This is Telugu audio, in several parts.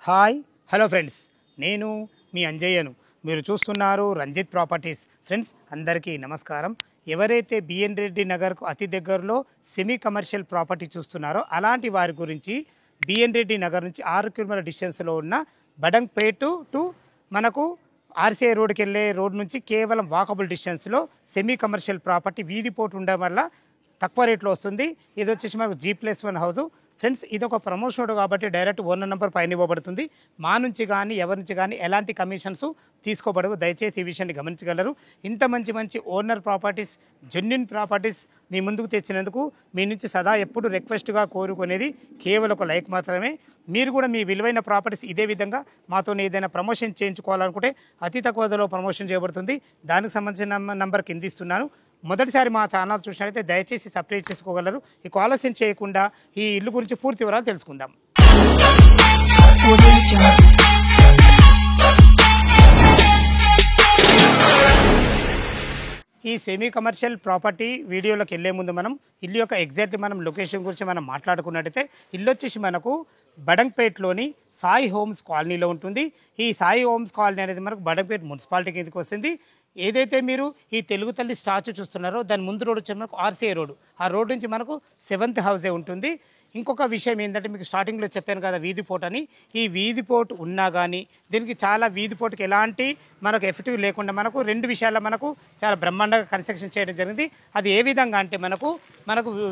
హాయ్ హలో ఫ్రెండ్స్, నేను మీ అంజయ్యను. మీరు చూస్తున్నారు రంజిత్ ప్రాపర్టీస్. ఫ్రెండ్స్ అందరికీ నమస్కారం. ఎవరైతే బిఎన్ రెడ్డి నగర్కు అతి దగ్గరలో సెమీ కమర్షియల్ ప్రాపర్టీ చూస్తున్నారో అలాంటి వారి గురించి బిఎన్ రెడ్డి నగర్ నుంచి 6 కిలోమీటర్ల డిస్టెన్స్లో ఉన్న బడంగ్పేట టు మనకు ఆర్సీఐ రోడ్కి వెళ్ళే రోడ్ నుంచి కేవలం వాకబుల్ డిస్టెన్స్లో సెమీ కమర్షియల్ ప్రాపర్టీ వీధి పోటు ఉండడం వల్ల తక్కువ రేట్లో వస్తుంది. ఇది వచ్చేసి మనకు G+1 హౌస్. ఫ్రెండ్స్ ఇది ఒక ప్రమోషన్ కాబట్టి డైరెక్ట్ ఓనర్ నెంబర్ పైన ఇవ్వబడుతుంది. మా నుంచి కానీ ఎవరి నుంచి కానీ ఎలాంటి కమిషన్స్ తీసుకోబడవు. దయచేసి ఈ విషయాన్ని గమనించగలరు. ఇంత మంచి ఓనర్ ప్రాపర్టీస్, జెన్యూన్ ప్రాపర్టీస్ మీ ముందుకు తెచ్చినందుకు మీ నుంచి సదా ఎప్పుడు రిక్వెస్ట్గా కోరుకునేది కేవలం ఒక లైక్ మాత్రమే. మీరు కూడా మీ విలువైన ప్రాపర్టీస్ ఇదే విధంగా మాతో ఏదైనా ప్రమోషన్ చేయించుకోవాలనుకుంటే అతి తక్కువ ధరలో ప్రమోషన్ చేయబడుతుంది. దానికి సంబంధించిన నంబర్ కింద ఇస్తున్నాను. మొదటిసారి మా ఛానల్ చూసినట్లయితే దయచేసి సబ్స్క్రైబ్ చేసుకోగలరు. ఈ ఆలస్యం చేయకుండా ఈ ఇల్లు గురించి పూర్తి వివరాలు తెలుసుకుందాం. ఈ సెమీ కమర్షియల్ ప్రాపర్టీ వీడియోలోకి వెళ్ళే ముందు మనం ఇల్లు యొక్క ఎగ్జాక్ట్ మనం లొకేషన్ గురించి మనం మాట్లాడుకున్నట్టయితే ఇల్లు వచ్చేసి మనకు బడంగ్పేటలోని సాయి హోమ్స్ కాలనీలో ఉంటుంది. ఈ సాయి హోమ్స్ కాలనీ అనేది మనకు బడంగ్పేట మున్సిపాలిటీ కిందకి వస్తుంది. ఏదైతే మీరు ఈ తెలుగు తల్లి స్టాచ్యూ చూస్తున్నారో దాని ముందు రోడ్ వచ్చి మనకు ఆర్సీఐ రోడ్, ఆ రోడ్ నుంచి మనకు 7th హౌసే ఉంటుంది. ఇంకొక విషయం ఏంటంటే మీకు స్టార్టింగ్లో చెప్పాను కదా వీధి పోటు అని. ఈ వీధి పోటు ఉన్నా కానీ దీనికి చాలా వీధి పోటుకి ఎలాంటి మనకు ఎఫెక్టివ్ లేకుండా మనకు 2 విషయాల్లో మనకు చాలా బ్రహ్మాండంగా కన్స్ట్రక్షన్ చేయడం జరిగింది. అది ఏ విధంగా అంటే మనకు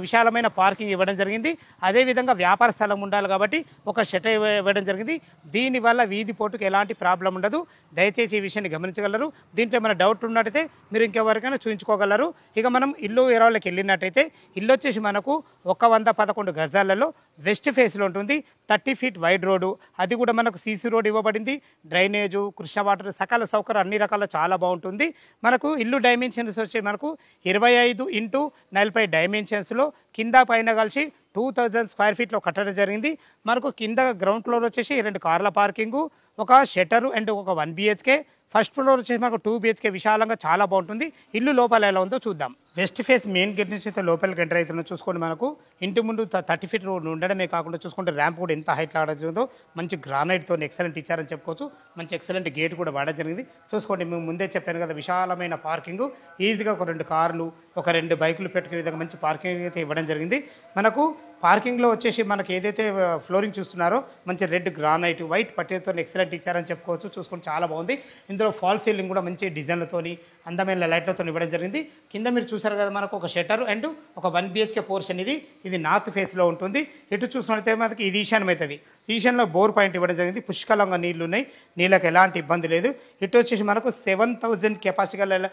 విశాలమైన పార్కింగ్ ఇవ్వడం జరిగింది. అదేవిధంగా వ్యాపార స్థలం ఉండాలి కాబట్టి ఒక షెటర్ ఇవ్వడం జరిగింది. దీనివల్ల వీధి పోటుకి ఎలాంటి ప్రాబ్లం ఉండదు. దయచేసి ఈ విషయాన్ని గమనించగలరు. దీంట్లో ఏమైనా డౌట్ ఉన్నట్టయితే మీరు ఇంకెవరికైనా చూపించుకోగలరు. ఇక మనం ఇల్లు వివరాల్లోకి వెళ్ళినట్టయితే ఇల్లు వచ్చేసి మనకు 111 గజాలలో వెస్ట్ ఫేస్లో ఉంటుంది. 30 feet వైడ్ రోడ్డు, అది కూడా మనకు సీసీ రోడ్ ఇవ్వబడింది. డ్రైనేజు, కృష్ణ వాటర్, సకల సౌకర్యం అన్ని రకాల చాలా బాగుంటుంది. మనకు ఇల్లు డైమెన్షన్స్ వచ్చి మనకు 25x40 డైమెన్షన్స్లో కింద పైన కలిసి 2000 స్క్వేర్ ఫీట్లో కట్టడం జరిగింది. మనకు కింద గ్రౌండ్ ఫ్లోర్ వచ్చేసి 2 కార్ల పార్కింగు, ఒక షెటరు అండ్ ఒక 1 BHK. ఫస్ట్ ఫ్లోర్ వచ్చేసి మనకు 2 BHK విశాలంగా చాలా బాగుంటుంది. ఇల్లు లోపల ఎలా ఉందో చూద్దాం. వెస్ట్ ఫేస్ మెయిన్ గేట్ నుంచి అయితే లోపలికి ఎంటర్ అవుతుందో చూసుకోండి. మనకు ఇంటి ముందు 30 feet రోడ్ ఉండడమే కాకుండా చూసుకుంటే ర్యాంప్ కూడా ఎంత హైట్లో ఆడజరుగుతుందో మంచి గ్రానైట్తో ఎక్సలెంట్ ఇచ్చారని చెప్పుకోవచ్చు. మంచి ఎక్సలెంట్ గేట్ కూడా వాడడం జరిగింది. చూసుకోండి, మేము ముందే చెప్పాను కదా విశాలమైన పార్కింగ్. ఈజీగా ఒక 2 కార్లు, ఒక 2 బైకులు పెట్టుకునే విధంగా మంచి పార్కింగ్ అయితే ఇవ్వడం జరిగింది. మనకు పార్కింగ్లో వచ్చేసి మనకి ఏదైతే ఫ్లోరింగ్ చూస్తున్నారో మంచి రెడ్ గ్రానైట్ వైట్ పట్టీలతో ఎక్సలెంట్ ఇచ్చారని చెప్పుకోవచ్చు. చూసుకుంటే చాలా బాగుంది. ఇందులో ఫాల్ సీలింగ్ కూడా మంచి డిజైన్లతోని అందమైన లైట్లతో ఇవ్వడం జరిగింది. కింద మీరు చూసారు కదా మనకు ఒక షట్టర్ అండ్ ఒక 1 BHK పోర్షన్. ఇది నార్త్ ఫేస్లో ఉంటుంది. ఇటు చూసినట్లయితే మనకి ఇది ఈశాన్యం అవుతుంది. ఈశాన్యంలో బోర్ పాయింట్ ఇవ్వడం జరిగింది. పుష్కలంగా నీళ్లు ఉన్నాయి, నీళ్ళకి ఎలాంటి ఇబ్బంది లేదు. ఇటు వచ్చేసి మనకు 7000 కెపాసిటీ గల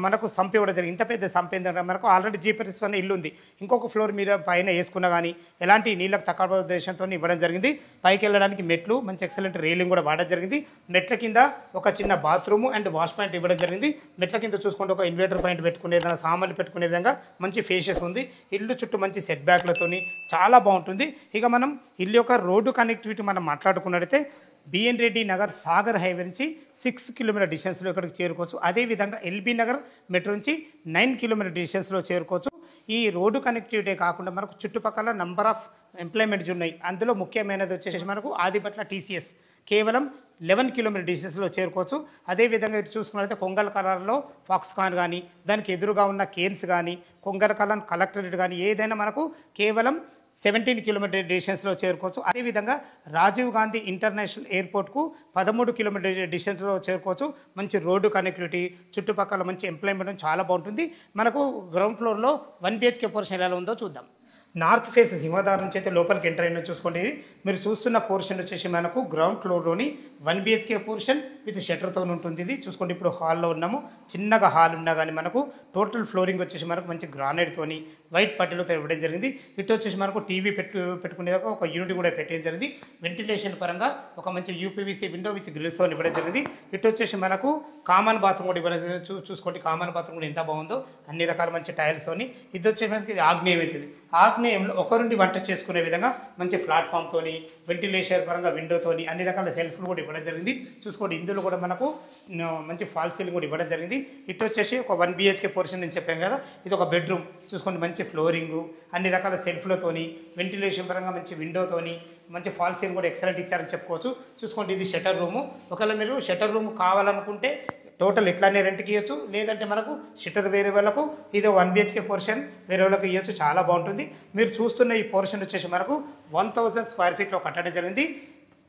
మనకు సంప్ ఇవ్వడం జరిగింది. ఇంత పెద్ద సంప్ ఏంటంటే మనకు ఆల్రెడీ G+1 ఇల్లు ఉంది. ఇంకొక ఫ్లోర్ మీద పైన వేసుకున్నా కానీ ఎలాంటి నీళ్ళకు తక్కువ ఉద్దేశంతో ఇవ్వడం జరిగింది. పైకి వెళ్ళడానికి మెట్లు, మంచి ఎక్సలెంట్ రైలింగ్ కూడా వాడడం జరిగింది. మెట్ల కింద ఒక చిన్న బాత్రూమ్ అండ్ వాష్ పాయింట్ ఇవ్వడం జరిగింది. మెట్ల కింద చూసుకుంటే ఒక ఇన్వర్టర్ పాయింట్ పెట్టుకునే విధంగా, సామాన్లు పెట్టుకునే విధంగా మంచి ఫేషియస్ ఉంది. ఇల్లు చుట్టూ మంచి సెట్ బ్యాక్లతోని చాలా బాగుంటుంది. ఇక మనం ఇల్లు యొక్క రోడ్డు కనెక్టివిటీ మనం మాట్లాడుకున్నట్టయితే బిఎన్ రెడ్డి నగర్ సాగర్ హైవే నుంచి 6 కిలోమీటర్ డిస్టెన్స్లో ఇక్కడికి చేరుకోవచ్చు. అదేవిధంగా ఎల్బీ నగర్ మెట్రో నుంచి 9 కిలోమీటర్ డిస్టెన్స్లో చేరుకోవచ్చు. ఈ రోడ్డు కనెక్టివిటీ కాకుండా మనకు చుట్టుపక్కల నంబర్ ఆఫ్ ఎంప్లాయ్మెంట్స్ ఉన్నాయి. అందులో ముఖ్యమైనది వచ్చేసి మనకు ఆదిపట్ల TCS కేవలం 11 కిలోమీటర్ డిస్టెన్స్లో చేరుకోవచ్చు. అదేవిధంగా ఇటు చూసుకున్నట్లయితే కొంగల్ కలర్లో ఫాక్స్కాన్ కానీ, దానికి ఎదురుగా ఉన్న కేన్స్ కానీ, కొంగల్ కలర్ కలెక్టరేట్ కానీ ఏదైనా మనకు కేవలం 17 కిలోమీటర్ డిస్టెన్స్లో చేరుకోవచ్చు. అదేవిధంగా రాజీవ్ గాంధీ ఇంటర్నేషనల్ ఎయిర్పోర్ట్కు 13 కిలోమీటర్ డిస్టెన్స్లో చేరుకోవచ్చు. మంచి రోడ్డు కనెక్టివిటీ, చుట్టుపక్కల మంచి ఎంప్లాయ్మెంట్ చాలా బాగుంటుంది. మనకు గ్రౌండ్ ఫ్లోర్లో 1 BHK పోర్షన్ ఎలా ఉందో చూద్దాం. నార్త్ ఫేస్ సింహదార్ నుంచి అయితే లోపలికి ఎంటర్ అయిన చూసుకోండి. మీరు చూస్తున్న పోర్షన్ వచ్చేసి మనకు గ్రౌండ్ ఫ్లోర్లోని 1 BHK పోర్షన్ విత్ షట్టర్తో ఉంటుంది. ఇది చూసుకోండి, ఇప్పుడు హాల్లో ఉన్నాము. చిన్నగా హాల్ ఉన్నా కానీ మనకు టోటల్ ఫ్లోరింగ్ వచ్చేసి మనకు మంచి గ్రానైట్తోని వైట్ పట్టీలతో ఇవ్వడం జరిగింది. ఇటు వచ్చేసి మనకు టీవీ పెట్టుకునేదాకా ఒక యూనిట్ కూడా పెట్టడం జరిగింది. వెంటిలేషన్ పరంగా ఒక మంచి UPVC విండో విత్ గ్రిల్స్తో ఇవ్వడం జరిగింది. ఇటు వచ్చేసి మనకు కామన్ బాత్రూమ్ కూడా ఇవ్వడం జరిగింది. చూసుకోండి కామన్ బాత్రూమ్ కూడా ఎంత బాగుందో, అన్ని రకాల మంచి టైల్స్తోని. ఇది వచ్చేసి మనకి ఆగ్నేయం అవుతుంది. ఆగ్నేయం ఆగ్నేయంలో ఒకరుండి వంట చేసుకునే విధంగా మంచి ప్లాట్ఫామ్ తోని వెంటిలేషన్ పరంగా విండోతోని అన్ని రకాల సెల్ఫ్లు కూడా ఇవ్వడం జరిగింది. చూసుకోండి ఇందులో కూడా మనకు మంచి ఫాల్ సీలింగ్ కూడా ఇవ్వడం జరిగింది. ఇటు వచ్చేసి ఒక 1 BHK పోర్షన్ నేను చెప్పాను కదా, ఇది ఒక బెడ్రూమ్. చూసుకోండి మంచి ఫ్లోరింగ్ అన్ని రకాల సెల్ఫ్లతోని వెంటిలేషన్ పరంగా మంచి విండోతోని మంచి ఫాల్ సీలింగ్ కూడా ఎక్సలెంట్ ఇచ్చారని చెప్పుకోవచ్చు. చూసుకోండి ఇది షటర్ రూము. ఒకవేళ మీరు షటర్ రూమ్ కావాలనుకుంటే టోటల్ ఇట్లానే రెంట్కి ఇవ్వచ్చు, లేదంటే మనకు షటర్ వేరే వాళ్ళకు ఇది 1 BHK పోర్షన్ వేరే వాళ్ళకి ఇవ్వచ్చు. చాలా బాగుంటుంది. మీరు చూస్తున్న ఈ పోర్షన్ వచ్చేసి మనకు 1000 స్క్వేర్ ఫీట్లో కట్టడం జరిగింది.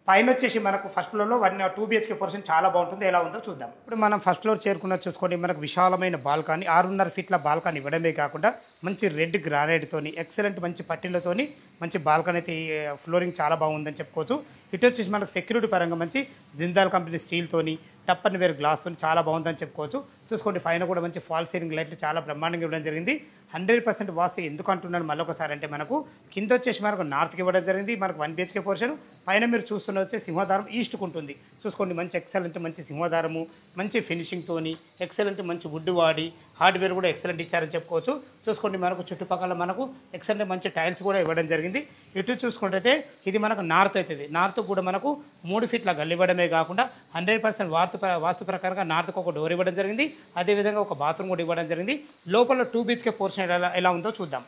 పైన వచ్చేసి మనకు ఫస్ట్ ఫ్లోర్లో 2 BHK పోర్షన్ చాలా బాగుంటుంది. ఎలా ఉందో చూద్దాం. ఇప్పుడు మనం ఫస్ట్ ఫ్లోర్ చేరుకున్న చూసుకోండి మనకు విశాలమైన బాల్కనీ 6.5 ఫీట్ల బాల్కనీ ఇవ్వడమే కాకుండా మంచి రెడ్ గ్రానైట్తోని ఎక్సలెంట్ మంచి పట్టీలతోని మంచి బాల్కనీ అయితే ఫ్లోరింగ్ చాలా బాగుందని చెప్పుకోవచ్చు. ఇటు వచ్చేసి మనకు సెక్యూరిటీ పరంగా మంచి జిందాల్ కంపెనీ స్టీల్తోని టప్ అండ్ వేర్ గ్లాస్తో చాలా బాగుందని చెప్పుకోవచ్చు. చూసుకోండి పైన కూడా మంచి ఫాల్ సీలింగ్ లైట్లు చాలా బ్రహ్మాండంగా ఇవ్వడం జరిగింది. 100% వాస్తు ఎందుకు అంటున్నాను మళ్ళొకసారి అంటే మనకు కింద వచ్చేసి మనకు నార్త్కి ఇవ్వడం జరిగింది. మనకు 1 BHK పోర్షన్ పైన మీరు చూస్తున్న వచ్చే సింహదారం ఈస్ట్కు ఉంటుంది. చూసుకోండి మంచి ఎక్సలెంట్ మంచి సింహదారము మంచి ఫినిషింగ్తోని ఎక్సలెంట్ మంచి వుడ్ వాడి హార్డ్వేర్ కూడా ఎక్సలెంట్ ఇచ్చారని చెప్పుకోవచ్చు. చూసుకోండి మనకు చుట్టుపక్కల మనకు ఎక్సలెంట్ మంచి టైల్స్ కూడా ఇవ్వడం జరిగింది. ఇటు చూసుకుంటే ఇది మనకు నార్త్ అవుతుంది. నార్త్ కూడా మనకు 3 ఫీట్ల గల్లి ఇవ్వడమే కాకుండా 100% వాస్తు ప్రకారంగా నార్త్కు ఒక డోర్ ఇవ్వడం జరిగింది. అదేవిధంగా ఒక బాత్రూమ్ కూడా ఇవ్వడం జరిగింది. లోపల 2 BHK పోర్షన్ ఎలా ఉందో చూద్దాం.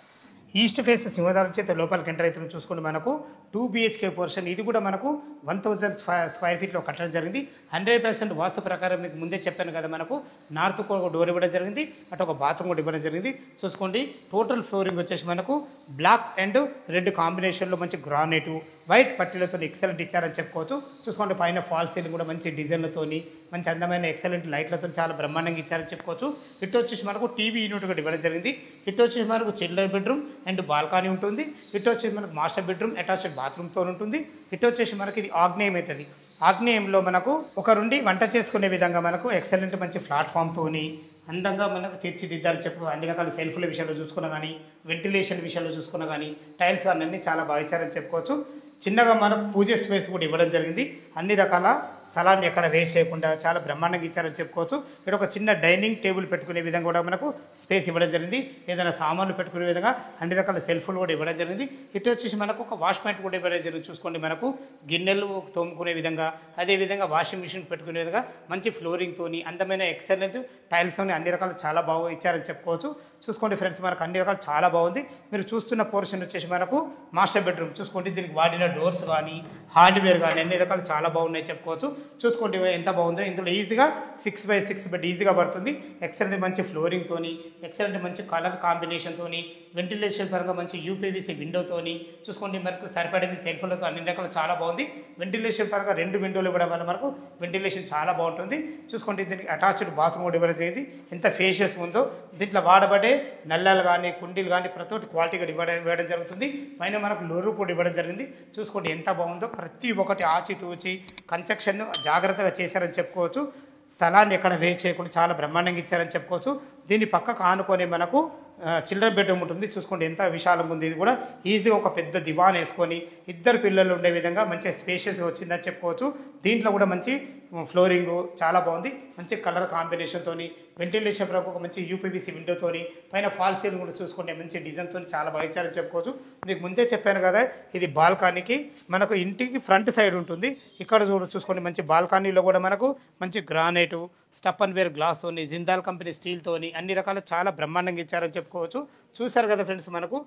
ఈస్ట్ ఫేస్ సింహదారం చేత లోపలికి ఎంటర్ అవుతుంది. చూసుకుంటే మనకు 2 BHK పోర్షన్ ఇది కూడా మనకు 1000 స్క్వేర్ ఫీట్లో కట్టడం జరిగింది. 100% వాస్తు ప్రకారం మీకు ముందే చెప్పాను కదా, మనకు నార్త్ ఒక డోర్ ఇవ్వడం జరిగింది, అటు ఒక బాత్రూమ్ కూడా ఇవ్వడం జరిగింది. చూసుకోండి టోటల్ ఫ్లోరింగ్ వచ్చేసి మనకు బ్లాక్ అండ్ రెడ్ కాంబినేషన్లో మంచి గ్రానైట్ వైట్ పట్టీలతో ఎక్సలెంట్ ఇచ్చారని చెప్పుకోవచ్చు. చూసుకోండి పైన ఫాల్ సీలింగ్ కూడా మంచి డిజైన్లతోని మంచి అందమైన ఎక్సలెంట్ లైట్లతో చాలా బ్రహ్మాండంగా ఇచ్చారని చెప్పుకోవచ్చు. ఇటు వచ్చేసి మనకు టీవీ యూనిట్ కూడా ఇవ్వడం జరిగింది. ఇటు వచ్చేసి మనకు చిల్డ్రన్ బెడ్రూమ్ అండ్ బాల్కనీ ఉంటుంది. ఇటు వచ్చేసి మనకు మాస్టర్ బెడ్రూమ్ అటాచ్డ్ బాత్రూమ్తో ఉంటుంది. ఇటు వచ్చేసి మనకి ఇది ఆగ్నేయం అవుతుంది. ఆగ్నేయంలో మనకు ఒకరుండి వంట చేసుకునే విధంగా మనకు ఎక్సలెంట్ మంచి ప్లాట్ఫామ్తోని అందంగా మనకు తీర్చిదిద్దారని చెప్పు. అన్ని రకాల సెల్ఫ్ల విషయంలో చూసుకున్నా కానీ వెంటిలేషన్ విషయంలో చూసుకున్నా కానీ టైల్స్ అన్నీ చాలా బాగా ఇచ్చారని చెప్పుకోవచ్చు. చిన్నగా మనకు పూజ స్పేస్ కూడా ఇవ్వడం జరిగింది. అన్ని రకాల స్థలాన్ని ఎక్కడ వేస్ట్ చేయకుండా చాలా బ్రహ్మాండంగా ఇచ్చారని చెప్పుకోవచ్చు. ఇక్కడ ఒక చిన్న డైనింగ్ టేబుల్ పెట్టుకునే విధంగా కూడా మనకు స్పేస్ ఇవ్వడం జరిగింది. ఏదైనా సామాన్లు పెట్టుకునే విధంగా అన్ని రకాల సెల్ఫ్లు కూడా ఇవ్వడం జరిగింది. ఇటు వచ్చేసి మనకు ఒక వాష్ పాయింట్ కూడా ఇవ్వడం జరిగింది. చూసుకోండి మనకు గిన్నెలు తోముకునే విధంగా అదేవిధంగా వాషింగ్ మిషన్ పెట్టుకునే విధంగా మంచి ఫ్లోరింగ్తోని అందమైన ఎక్సలెంట్ టైల్స్తోని అన్ని రకాలు చాలా బాగా ఇచ్చారని చెప్పుకోవచ్చు. చూసుకోండి ఫ్రెండ్స్ మనకు అన్ని రకాలు చాలా బాగుంది. మీరు చూస్తున్న పోర్షన్ వచ్చేసి మనకు మాస్టర్ బెడ్రూమ్. చూసుకోండి దీనికి వాడిన డోర్స్ కానీ హార్డ్వేర్ కానీ అన్ని రకాలు చాలా బాగున్నాయి చెప్పుకోవచ్చు. చూసుకోండి ఎంత బాగుందో. ఇందులో ఈజీగా 6x6 బెడ్ ఈజీగా పడుతుంది. ఎక్సలెంట్ మంచి ఫ్లోరింగ్తోని ఎక్సలెంట్ మంచి కలర్ కాంబినేషన్తోని వెంటిలేషన్ పరంగా మంచి UPVC విండోతోని చూసుకోండి మనకు సరిపడని సెల్ఫ్లతో అన్ని రకాలు చాలా బాగుంది. వెంటిలేషన్ పరంగా 2 విండోలు ఇవ్వడం వల్ల మనకు వెంటిలేషన్ చాలా బాగుంటుంది. చూసుకోండి దీనికి అటాచ్డ్ బాత్రూమ్ కూడా ఇవ్వడం జరిగింది. ఎంత ఫేషియస్ ఉందో. దీంట్లో వాడబడే నల్లాలు కానీ కుండీలు కానీ ప్రతి ఒక్కటి క్వాలిటీగా ఇవ్వడం జరుగుతుంది. పైన మనకు లోరు కూడా ఇవ్వడం జరిగింది. చూసుకోండి ఎంత బాగుందో. ప్రతి ఒక్కటి ఆచితూచి కన్స్ట్రక్షన్ జాగ్రత్తగా చేశారని చెప్పుకోవచ్చు. స్థలాన్ని ఎక్కడ వేస్ట్ చేయకుండా చాలా బ్రహ్మాండంగా ఇచ్చారని చెప్పుకోవచ్చు. దీని పక్కకు ఆనుకొని మనకు చిల్డ్రన్ బెడ్రూమ్ ఉంటుంది. చూసుకోండి ఎంత విశాలంగా ఉంది. ఇది కూడా ఈజీగా ఒక పెద్ద దివాన్ వేసుకొని 2 పిల్లలు ఉండే విధంగా మంచి స్పేషియస్గా వచ్చిందని చెప్పుకోవచ్చు. దీంట్లో కూడా మంచి ఫ్లోరింగ్ చాలా బాగుంది. మంచి కలర్ కాంబినేషన్తో వెంటిలేషన్ పరంగా ఒక మంచి UPVC విండోతోని పైన ఫాల్ సీలింగ్ కూడా చూసుకోండి మంచి డిజైన్తో చాలా బాగా ఇచ్చారని చెప్పుకోవచ్చు. మీకు ముందే చెప్పాను కదా, ఇది బాల్కనీకి మనకు ఇంటికి ఫ్రంట్ సైడ్ ఉంటుంది. ఇక్కడ చూసుకోండి మంచి బాల్కనీలో కూడా మనకు మంచి గ్రానైటు స్టప్ అండ్ వేర్ గ్లాస్తోని జిందాల్ కంపెనీ స్టీల్తోని అన్ని రకాల చాలా బ్రహ్మాండంగా ఇచ్చారని చెప్పుకోవచ్చు. చూసారు కదా ఫ్రెండ్స్, మనకు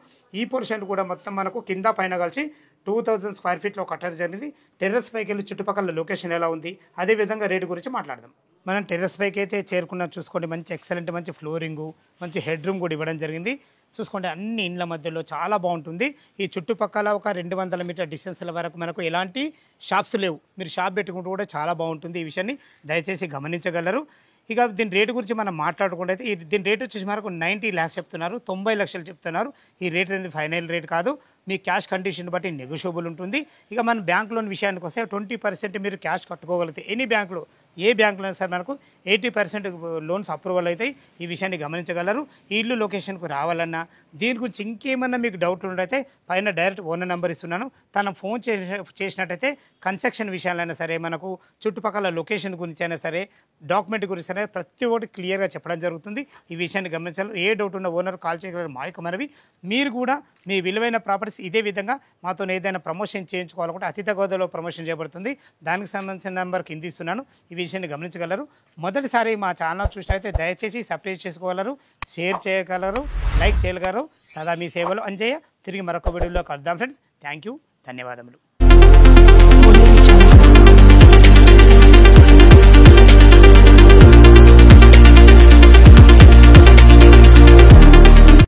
ఈ పోర్షన్ కూడా మొత్తం మనకు కింద పైన కలిసి 2000 స్క్వేర్ ఫీట్లో కట్టడం జరిగింది. టెర్రస్ పైకి వెళ్ళి చుట్టుపక్కల లొకేషన్ ఎలా ఉంది, అదేవిధంగా రేటు గురించి మాట్లాడదాం. మనం టెర్రస్ పైకి అయితే చేరుకున్నాం. చూసుకోండి మంచి ఎక్సలెంట్ మంచి ఫ్లోరింగు మంచి హెడ్ రూమ్ కూడా ఇవ్వడం జరిగింది. చూసుకోండి అన్ని ఇండ్ల మధ్యలో చాలా బాగుంటుంది. ఈ చుట్టుపక్కల ఒక 200 మీటర్ డిస్టెన్స్ల వరకు మనకు ఎలాంటి షాప్స్ లేవు. మీరు షాప్ పెట్టుకుంటూ కూడా చాలా బాగుంటుంది. ఈ విషయాన్ని దయచేసి గమనించగలరు. ఇక దీని రేటు గురించి మనం మాట్లాడుకుంటే అయితే దీని రేటు వచ్చేసి మనకు 90 lakhs చెప్తున్నారు, 90 లక్షలు చెప్తున్నారు. ఈ రేట్ అనేది ఫైనల్ రేట్ కాదు. మీ క్యాష్ కండిషన్ బట్టి నెగోషియబుల్ ఉంటుంది. ఇక మన బ్యాంక్ లోన్ విషయానికి వస్తే 20% మీరు క్యాష్ కట్టుకోగలిగితే ఎనీ బ్యాంకులో ఏ బ్యాంకులో సరే మనకు 80% లోన్స్ అప్రూవల్ అవుతాయి. ఈ విషయాన్ని గమనించగలరు. ఈ ఇల్లు లొకేషన్కు రావాలన్నా దీని గురించి ఇంకేమన్నా మీకు డౌట్ ఉన్నట్టయితే పైన డైరెక్ట్ ఓనర్ నెంబర్ ఇస్తున్నాను. తన ఫోన్ చేసినట్టయితే కన్స్ట్రక్షన్ విషయాలైనా సరే మనకు చుట్టుపక్కల లొకేషన్ గురించి అయినా సరే డాక్యుమెంట్ గురించి అయినా ప్రతి ఒక్కటి క్లియర్గా చెప్పడం జరుగుతుంది. ఈ విషయాన్ని గమనించాలి. ఏ డౌట్ ఉన్న ఓనర్ కాల్ చేయగలరు. మా యొక్క మనవి మీరు కూడా మీ విలువైన ప్రాపర్టీస్ ఇదే విధంగా మాతో ఏదైనా ప్రమోషన్ చేయించుకోవాలనుకుంటే అతిథ గోదాలో ప్రమోషన్ చేయబడుతుంది. దానికి సంబంధించిన నెంబర్ కింద ఇస్తున్నాను. ఈ విషయాన్ని గమనించగలరు. మొదటిసారి మా ఛానల్ చూసినట్లయితే దయచేసి సబ్స్క్రైబ్ చేసుకోగలరు, షేర్ చేయగలరు, లైక్ చేయగలరు. సదా మీ సేవలో అంజయ్య. తిరిగి మరొక వీడియోలో కలుద్దాం ఫ్రెండ్స్. థ్యాంక్ యూ, ధన్యవాదములు.